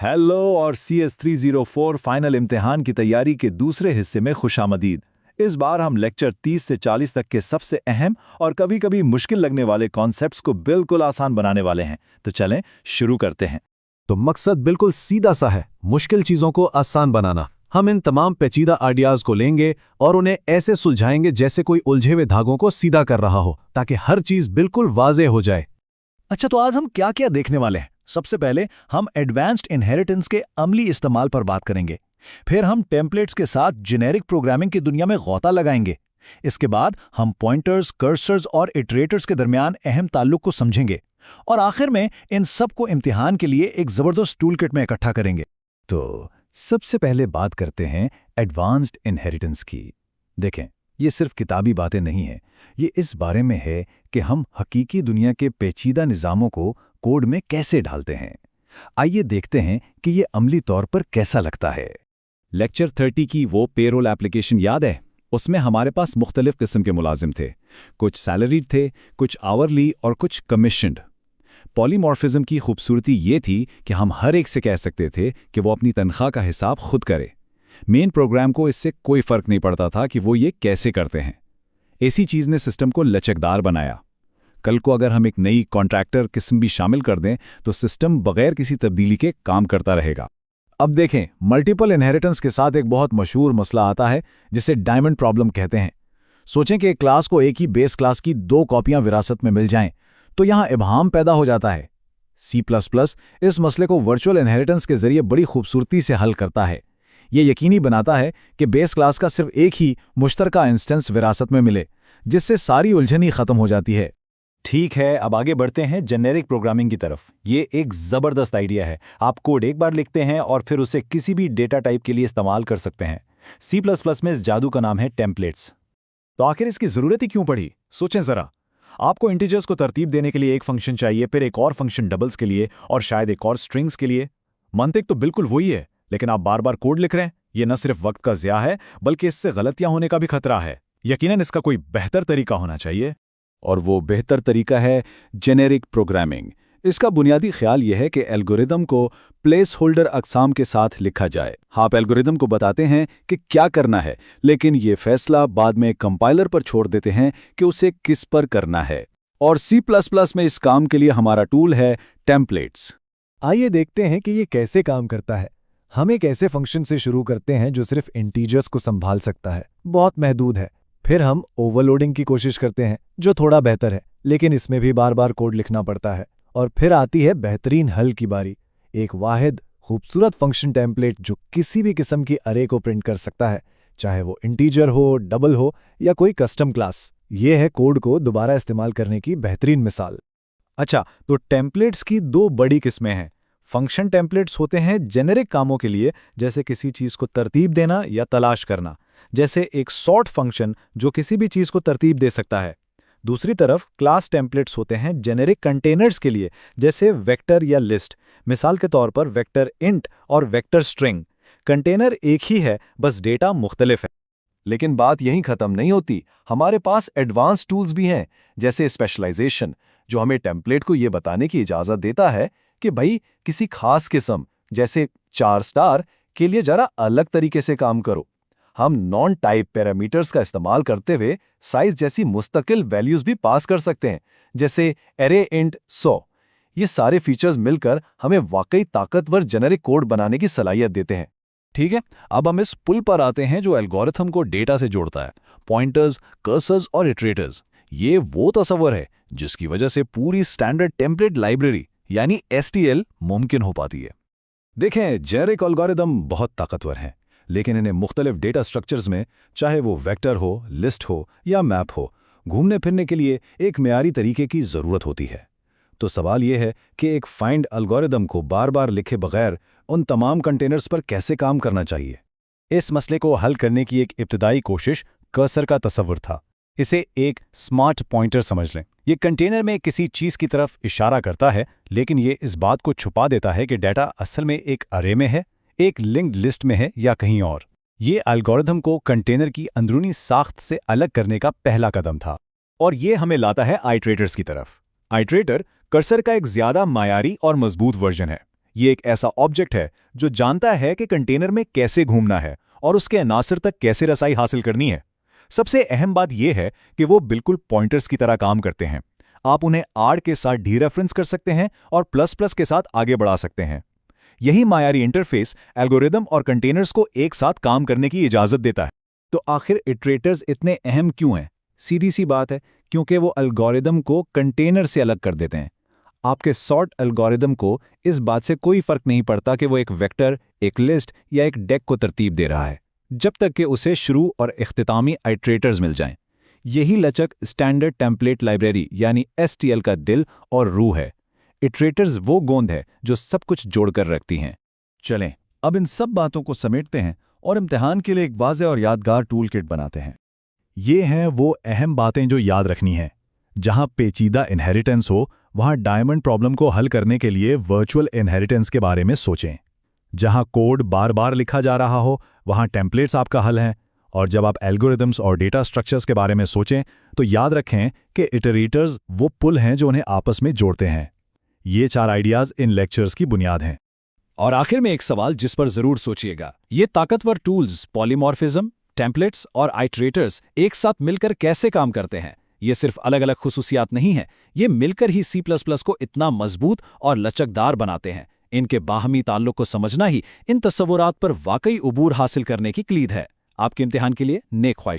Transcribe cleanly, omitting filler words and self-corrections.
Hello और CS304 final इम्तिहान की तैयारी के दूसरे हिस्से में खुशामदीद। इस बार हम लेक्चर 30 से 40 तक के सबसे अहम और कभी-कभी मुश्किल लगने वाले कॉन्सेप्ट्स को बिल्कुल आसान बनाने वाले हैं। तो चलें शुरू करते हैं। तो मकसद बिल्कुल सीधा सा है, मुश्किल चीजों को आसान बनाना। हम इन तमाम पेचीदा आइडियाज को लेंगे और उन्हें ऐसे सुलझाएंगे जैसे कोई उलझे हुए धागों को सीधा कर रहा हो, ताकि हर चीज बिल्कुल वाज़ेह हो जाए। अच्छा, तो आज हम क्या क्या देखने वाले हैं? सबसे पहले हम एडवांस्ड इनहेरिटेंस के अमली इस्तेमाल पर बात करेंगे। फिर हम टेम्पलेट्स के साथ जेनेरिक प्रोग्रामिंग की दुनिया में गौता लगाएंगे। इसके बाद हम पॉइंटर्स, कर्सर्स और इटरेटर्स के दरमियान अहम ताल्लुक को समझेंगे। और आखिर में इन सब को इम्तिहान के लिए एक जबरदस्त टूलकिट में इकट्ठा करेंगे। तो सबसे पहले बात करते हैं एडवांस्ड इनहेरिटेंस की। देखें, ये सिर्फ किताबी बातें नहीं हैं, ये इस बारे में है कि हम हकीकी दुनिया के पेचीदा निज़ामों को कोड में कैसे डालते हैं। आइए देखते हैं कि ये अमली तौर पर कैसा लगता है। लेक्चर 30 की वो पेरोल एप्लीकेशन याद है? उसमें हमारे पास मुख्तलिफ किस्म के मुलाजिम थे। कुछ सैलरीड थे, कुछ आवरली और कुछ कमीशन्ड। पॉलीमॉर्फिज्म की खूबसूरती ये थी कि हम हर एक से कह सकते थे कि वो अपनी तनख्वाह का हिसाब खुद करे। मेन प्रोग्राम को इससे कोई फर्क नहीं पड़ता था कि वो ये कैसे करते हैं। इसी चीज़ ने सिस्टम को लचकदार बनाया। कल को अगर हम एक नई कॉन्ट्रैक्टर किस्म भी शामिल कर दें तो सिस्टम बगैर किसी तब्दीली के काम करता रहेगा। अब देखें, मल्टीपल इनहेरिटेंस के साथ एक बहुत मशहूर मसला आता है जिसे डायमंड प्रॉब्लम कहते हैं। सोचें कि एक क्लास को एक ही बेस क्लास की 2 कॉपियां विरासत में मिल जाएं, तो यहां इब्हाम पैदा हो जाता है। C++ इस मसले को वर्चुअल इनहेरिटेंस के जरिए बड़ी खूबसूरती से हल करता है। ये यकीनी बनाता है कि बेस क्लास का सिर्फ एक ही मुश्तरका इंस्टेंस विरासत में मिले, जिससे सारी उलझन ही खत्म हो जाती है। ठीक है, अब आगे बढ़ते हैं जेनेरिक प्रोग्रामिंग की तरफ। ये एक ज़बरदस्त आइडिया है। आप कोड एक बार लिखते हैं और फिर उसे किसी भी डेटा टाइप के लिए इस्तेमाल कर सकते हैं। C++ में इस जादू का नाम है टेम्पलेट्स। तो आखिर इसकी ज़रूरत ही क्यों पड़ी? सोचें ज़रा। आपको इंटीजर्स को तरतीब देने के लिए एक फंक्शन चाहिए, फिर एक और फंक्शन डबल्स के लिए और शायद एक और स्ट्रिंग्स के लिए। मंतिक तो बिल्कुल वही है, लेकिन आप बार बार कोड लिख रहे हैं। ये न सिर्फ वक्त का ज़िया है, बल्कि इससे गलतियां होने का भी खतरा है। यकीनन इसका कोई बेहतर तरीका होना चाहिए। और वो बेहतर तरीका है जेनेरिक प्रोग्रामिंग। इसका बुनियादी ख्याल यह है कि एल्गोरिदम को प्लेस होल्डर अक़साम के साथ लिखा जाए। आप एल्गोरिदम को बताते हैं कि क्या करना है, लेकिन ये फैसला बाद में कंपाइलर पर छोड़ देते हैं कि उसे किस पर करना है। और C++ में इस काम के लिए हमारा टूल है टेम्पलेट्स। आइए देखते हैं कि ये कैसे काम करता है। हम एक ऐसे फंक्शन से शुरू करते हैं जो सिर्फ इंटीजर्स को संभाल सकता है, बहुत महदूद है। फिर हम ओवरलोडिंग की कोशिश करते हैं, जो थोड़ा बेहतर है, लेकिन इसमें भी बार बार कोड लिखना पड़ता है। और फिर आती है बेहतरीन हल की बारी, एक वाहिद खूबसूरत फंक्शन टेम्पलेट जो किसी भी किस्म की अरे को प्रिंट कर सकता है, चाहे वो इंटीजर हो, डबल हो या कोई कस्टम क्लास। ये है कोड को दोबारा इस्तेमाल करने की बेहतरीन मिसाल। अच्छा, तो टेम्पलेट्स की 2 बड़ी किस्में हैं। फंक्शन टेम्पलेट्स होते हैं जेनेरिक कामों के लिए, जैसे किसी चीज़ को तरतीब देना या तलाश करना, जैसे एक सॉर्ट फंक्शन जो किसी भी चीज़ को तरतीब दे सकता है। दूसरी तरफ क्लास टेम्पलेट्स होते हैं जेनेरिक कंटेनर्स के लिए, जैसे वेक्टर या लिस्ट। मिसाल के तौर पर वेक्टर इंट और वेक्टर स्ट्रिंग। कंटेनर एक ही है, बस डेटा मुख्तलिफ है। लेकिन बात यहीं ख़त्म नहीं होती। हमारे पास एडवांस टूल्स भी हैं, जैसे स्पेशलाइजेशन, जो हमें टेम्पलेट को ये बताने की इजाज़त देता है कि भाई किसी खास किस्म, जैसे 4 स्टार के लिए ज़रा अलग तरीके से काम करो। हम नॉन टाइप पैरामीटर्स का इस्तेमाल करते हुए साइज जैसी मुस्तकिल वैल्यूज भी पास कर सकते हैं, जैसे एरे इंट 100। ये सारे फीचर्स मिलकर हमें वाकई ताकतवर जेनेरिक कोड बनाने की सलाहियत देते हैं। ठीक है, अब हम इस पुल पर आते हैं जो एल्गोरिथम को डेटा से जोड़ता है। पॉइंटर्स, कर्सर्स और इटरेटर्स। ये वो तस्वर है जिसकी वजह से पूरी स्टैंडर्ड टेम्पलेट लाइब्रेरी यानी STL मुमकिन हो पाती है। देखें, जेनेरिक एल्गोरिदम बहुत ताकतवर हैं, लेकिन इन्हें मुख्तलिफ डेटा स्ट्रक्चर्स में, चाहे वो वेक्टर हो, लिस्ट हो या मैप हो, घूमने फिरने के लिए एक मेयारी तरीके की ज़रूरत होती है। तो सवाल यह है कि एक फाइंड एल्गोरिदम को बार बार लिखे बगैर उन तमाम कंटेनर्स पर कैसे काम करना चाहिए। इस मसले को हल करने की एक इब्तदाई कोशिश कर्सर का तस्वुर था। इसे एक स्मार्ट पॉइंटर समझ लें। ये कंटेनर में किसी चीज़ की तरफ इशारा करता है, लेकिन ये इस बात को छुपा देता है कि डेटा असल में एक अरे में है, एक लिंक्ड लिस्ट में है या कहीं और। ये एल्गोरिथम को कंटेनर की अंदरूनी साख्त से अलग करने का पहला कदम था। और ये हमें लाता है आइटरेटर्स की तरफ। आइटरेटर कर्सर का एक ज़्यादा मायारी और मजबूत वर्जन है। ये एक ऐसा ऑब्जेक्ट है जो जानता है कि कंटेनर में कैसे घूमना है और उसके अनासर तक कैसे रसाई हासिल करनी है। सबसे अहम बात यह है कि वो बिल्कुल पॉइंटर्स की तरह काम करते हैं। आप उन्हें आर के साथ डीरेफरेंस कर सकते हैं और प्लस प्लस के साथ आगे बढ़ा सकते हैं। यही मायारी इंटरफेस एल्गोरिदम और कंटेनर्स को एक साथ काम करने की इजाजत देता है। तो आखिर इटरेटर्स इतने अहम क्यों हैं? सीधी सी बात है, क्योंकि वो एल्गोरिदम को कंटेनर से अलग कर देते हैं। आपके सॉर्ट एल्गोरिदम को इस बात से कोई फर्क नहीं पड़ता कि वो एक वेक्टर, एक लिस्ट या एक डेक को तरतीब दे रहा है, जब तक कि उसे शुरू और इख्तितामी आइट्रेटर्स मिल जाएं। यही लचक स्टैंडर्ड टेम्पलेट लाइब्रेरी यानी STL का दिल और रूह है। इटरेटर्स वो गोंद है जो सब कुछ जोड़कर रखती हैं। चलें, अब इन सब बातों को समेटते हैं और इम्तिहान के लिए एक वाज़ेह और यादगार टूल किट बनाते हैं। ये हैं वो अहम बातें जो याद रखनी हैं। जहां पेचीदा इनहेरिटेंस हो, वहां डायमंड प्रॉब्लम को हल करने के लिए वर्चुअल इनहेरिटेंस के बारे में सोचें। जहां कोड बार बार लिखा जा रहा हो, वहां टेम्पलेट्स आपका हल हैं। और जब आप एल्गोरिदम्स और डेटा स्ट्रक्चर्स के बारे में सोचें, तो याद रखें कि इटरेटर्स वो पुल हैं जो उन्हें आपस में जोड़ते हैं। ये 4 आइडियाज़ इन लेक्चर्स की बुनियाद हैं। और आखिर में एक सवाल जिस पर जरूर सोचिएगा, ये ताकतवर टूल्स पॉलीमॉर्फिज्म, टेम्पलेट्स और आइट्रेटर्स एक साथ मिलकर कैसे काम करते हैं? ये सिर्फ अलग अलग खुसूसियात नहीं है, ये मिलकर ही C++ को इतना मजबूत और लचकदार बनाते हैं। इनके बाहमी ताल्लुक को समझना ही इन तस्वुरात पर वाकई उबूर हासिल करने की क्लीद है। आपके इम्तिहान के लिए नेक ख्वाहिश।